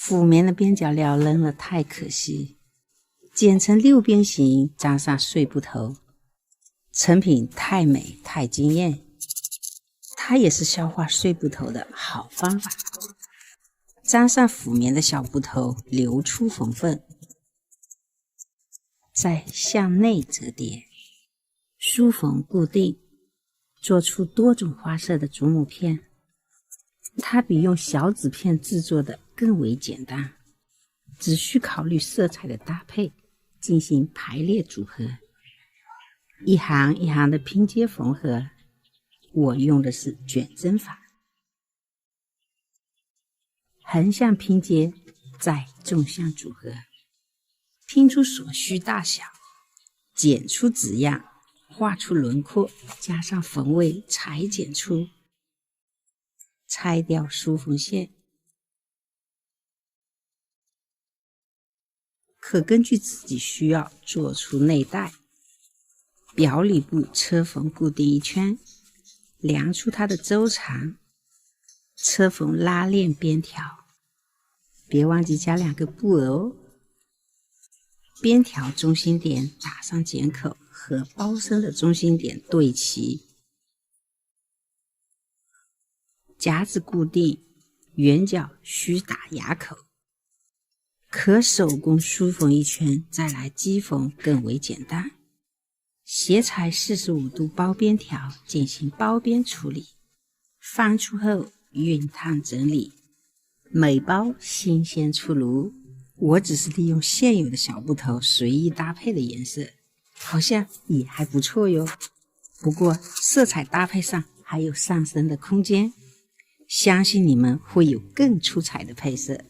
斧棉的边角料扔了太可惜，剪成6边形，扎上碎布头，成品太美太惊艳。它也是消化碎布头的好方法。粘上斧棉的小布头，留出缝缝，再向内折叠，梳缝固定，做出多种花色的竹母片。它比用小纸片制作的更为简单，只需考虑色彩的搭配，进行排列组合，一行一行的拼接缝合。我用的是卷针法，横向拼接，再纵向组合，拼出所需大小，剪出纸样，画出轮廓，加上缝位，裁剪出。拆掉梳缝线，可根据自己需要做出内袋。表里部车缝固定一圈，量出它的周长，车缝拉链边条，别忘记加2个布额哦。边条中心点打上剪口，和包身的中心点对齐。夹子固定，圆角需打牙口，可手工梳缝一圈，再来机缝更为简单。斜裁45度包边条，进行包边处理，翻出后熨烫整理，每包新鲜出炉。我只是利用现有的小布头随意搭配的颜色，好像也还不错哟。不过色彩搭配上还有上升的空间，相信你们会有更出彩的配色。